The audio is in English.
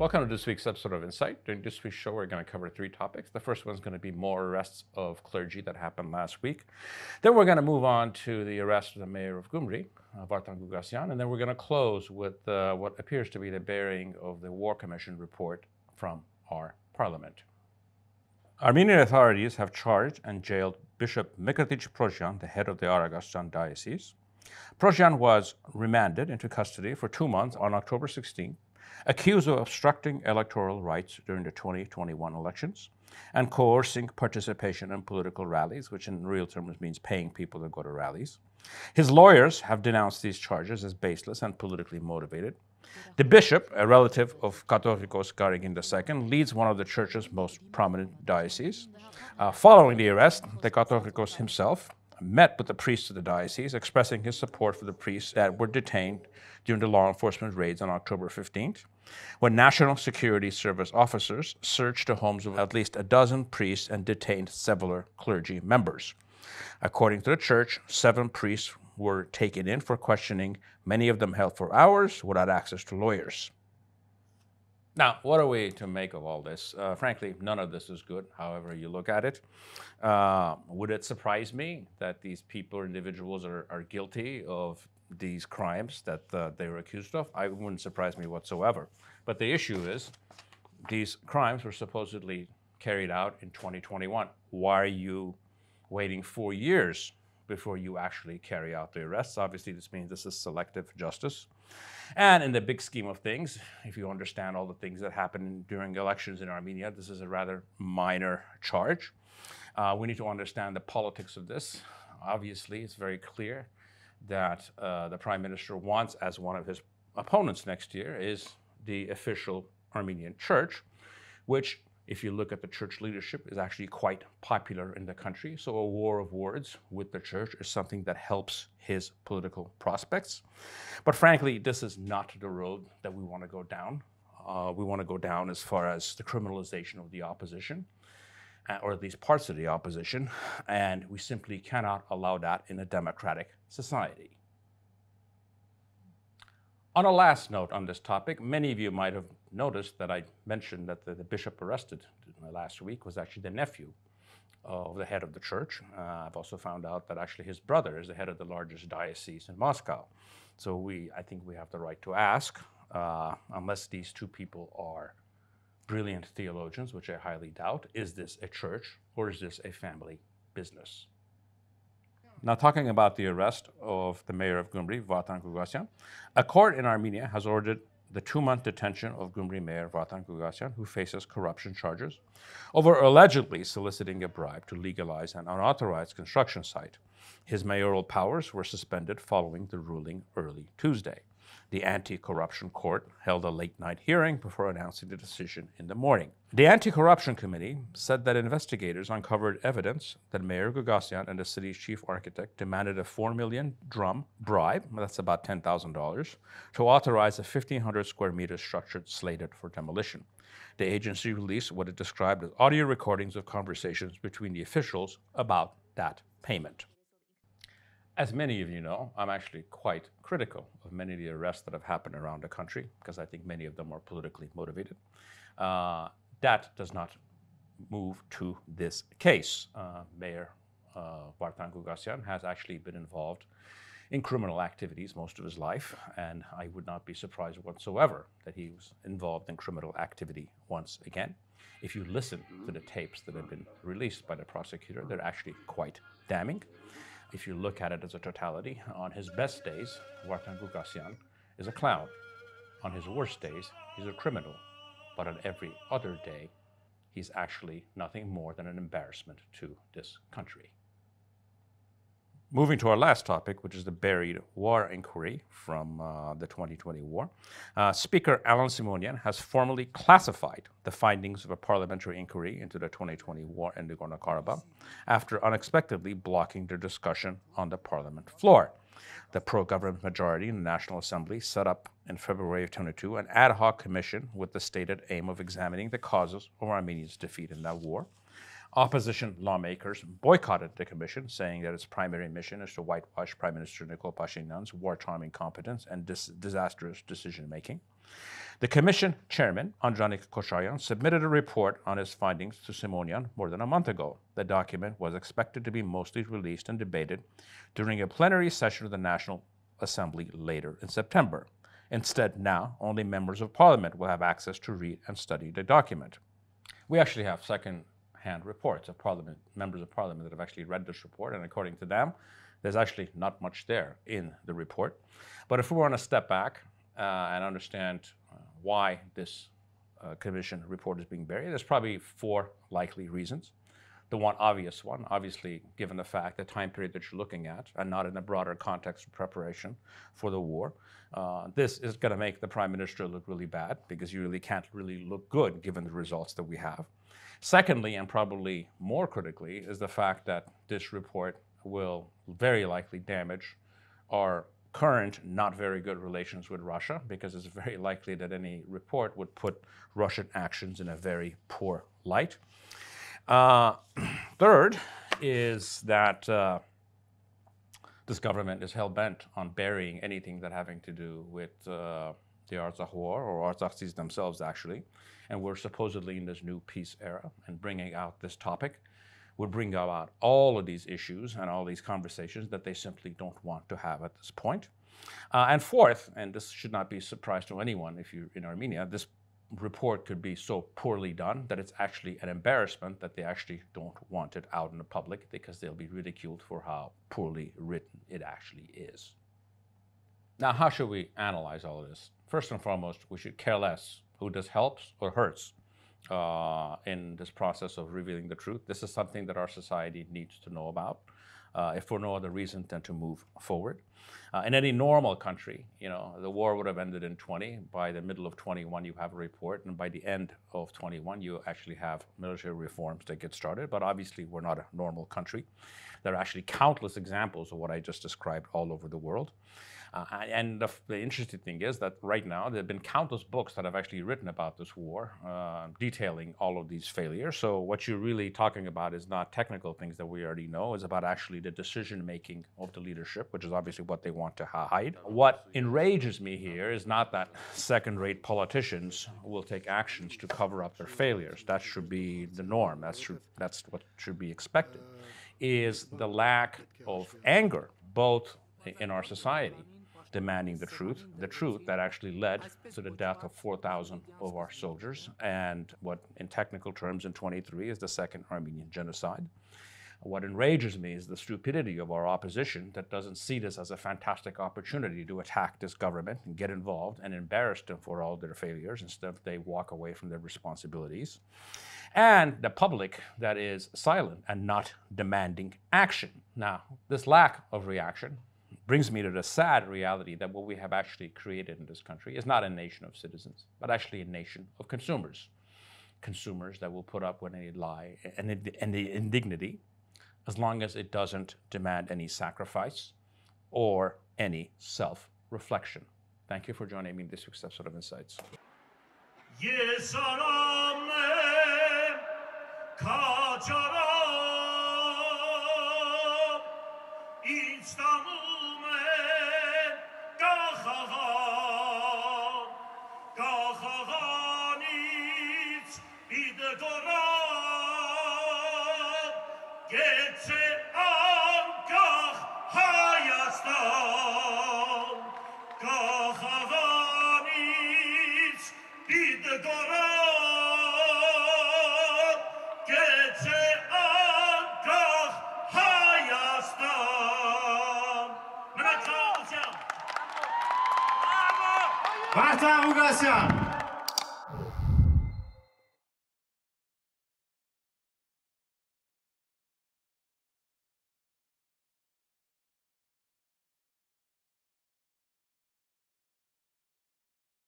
Welcome to this week's episode of Insight. During this week's show, we're going to cover three topics. The first one's going to be more arrests of clergy that happened last week. Then we're going to move on to the arrest of the mayor of Gyumri, Vartan Gugasian, and then we're going to close with what appears to be the bearing of the War Commission report from our parliament. Armenian authorities have charged and jailed Bishop Mkrtich Proshyan, the head of the Aragastan diocese. Proshyan was remanded into custody for 2 months on October 16, accused of obstructing electoral rights during the 2021 elections and coercing participation in political rallies, which in real terms means paying people to go to rallies. His lawyers have denounced these charges as baseless and politically motivated. The bishop, a relative of Catholicos Garigin II, leads one of the church's most prominent dioceses. Following the arrest, the Catholicos himself met with the priests of the diocese, expressing his support for the priests that were detained during the law enforcement raids on October 15th, when National Security Service officers searched the homes of at least a dozen priests and detained several clergy members. According to the church, 7 priests were taken in for questioning, many of them held for hours without access to lawyers. Now, what are we to make of all this? Frankly, none of this is good, however you look at it. Would it surprise me that these people or individuals are guilty of these crimes that they were accused of? It wouldn't surprise me whatsoever. But the issue is, these crimes were supposedly carried out in 2021. Why are you waiting 4 years before you actually carry out the arrests? Obviously, this means this is selective justice. And in the big scheme of things, if you understand all the things that happen during elections in Armenia, this is a rather minor charge. We need to understand the politics of this. Obviously, it's very clear that the prime minister wants, as one of his opponents next year, is the official Armenian church, which, if you look at the church leadership, is actually quite popular in the country. So a war of words with the church is something that helps his political prospects. But frankly, this is not the road that we want to go down. We want to go down as far as the criminalization of the opposition, or at least parts of the opposition, and we simply cannot allow that in a democratic society. On a last note on this topic, many of you might have noticed that I mentioned that the bishop arrested last week was actually the nephew of the head of the church. I've also found out that actually his brother is the head of the largest diocese in Moscow. So I think we have the right to ask, unless these two people are brilliant theologians, which I highly doubt, is this a church or is this a family business? Now, talking about the arrest of the mayor of Gyumri, Vartan Gugasian, a court in Armenia has ordered the 2-month detention of Gyumri mayor Vartan Gugasian, who faces corruption charges over allegedly soliciting a bribe to legalize an unauthorized construction site. His mayoral powers were suspended following the ruling early Tuesday. The anti-corruption court held a late-night hearing before announcing the decision in the morning. The anti-corruption committee said that investigators uncovered evidence that Mayor Gugasian and the city's chief architect demanded a 4 million drum bribe, that's about $10,000, to authorize a 1,500 square meter structure slated for demolition. The agency released what it described as audio recordings of conversations between the officials about that payment. As many of you know, I'm actually quite critical of many of the arrests that have happened around the country because I think many of them are politically motivated. That does not move to this case. Mayor Vartan Gugasian has actually been involved in criminal activities most of his life, and I would not be surprised whatsoever that he was involved in criminal activity once again. If you listen to the tapes that have been released by the prosecutor, they're actually quite damning. If you look at it as a totality, on his best days, Vartan Gugasian is a clown. On his worst days, he's a criminal. But on every other day, he's actually nothing more than an embarrassment to this country. Moving to our last topic, which is the buried war inquiry from the 2020 war, Speaker Alan Simonian has formally classified the findings of a parliamentary inquiry into the 2020 war in Nagorno-Karabakh after unexpectedly blocking their discussion on the parliament floor. The pro-government majority in the National Assembly set up in February of 2022 an ad hoc commission with the stated aim of examining the causes of Armenia's defeat in that war. Opposition lawmakers boycotted the commission, saying that its primary mission is to whitewash Prime Minister Nikol Pashinyan's wartime incompetence and disastrous decision-making. The commission chairman, Andranik Koshayan, submitted a report on his findings to Simonian more than a month ago. The document was expected to be mostly released and debated during a plenary session of the National Assembly later in September. Instead, now, only members of parliament will have access to read and study the document. We actually have second-hand reports of members of parliament that have actually read this report, and according to them, there's actually not much there in the report. But if we want to step back and understand why this commission report is being buried, there's probably four likely reasons. The one obvious one, obviously, given the fact, the time period that you're looking at, and not in a broader context of preparation for the war, this is going to make the prime minister look really bad, because you really can't really look good given the results that we have. Secondly, and probably more critically, is the fact that this report will very likely damage our current not very good relations with Russia, because it's very likely that any report would put Russian actions in a very poor light. Third is that this government is hell-bent on burying anything that having to do with the Artsakh war, or Artsaksis themselves, actually. And we're supposedly in this new peace era, and bringing out this topic would bring about all of these issues and all these conversations that they simply don't want to have at this point. And fourth, and this should not be a surprise to anyone if you're in Armenia, this report could be so poorly done that it's actually an embarrassment that they actually don't want it out in the public, because they'll be ridiculed for how poorly written it actually is. Now, how should we analyze all of this? First and foremost, we should care less who this helps or hurts in this process of revealing the truth. This is something that our society needs to know about, if for no other reason than to move forward. In any normal country, the war would have ended in 20. By the middle of 21, you have a report, and by the end of 21, you actually have military reforms that get started. But obviously, we're not a normal country. There are actually countless examples of what I just described all over the world. And the interesting thing is that right now, there have been countless books that have actually written about this war, detailing all of these failures. So what you're really talking about is not technical things that we already know. It's about actually the decision-making of the leadership, which is obviously what they want to hide. What enrages me here is not that second-rate politicians will take actions to cover up their failures. That should be the norm. That's what should be expected. Is the lack of anger, both in our society, demanding the truth that actually led to the death of 4,000 of our soldiers, and what in technical terms in 23 is the second Armenian genocide. What enrages me is the stupidity of our opposition that doesn't see this as a fantastic opportunity to attack this government and get involved and embarrass them for all their failures. Instead, they walk away from their responsibilities. And the public that is silent and not demanding action. Now, this lack of reaction brings me to the sad reality that what we have actually created in this country is not a nation of citizens, but actually a nation of consumers. Consumers that will put up with any lie and the indignity, as long as it doesn't demand any sacrifice or any self-reflection. Thank you for joining me in this week's episode of Insights. Yes, Հարթակից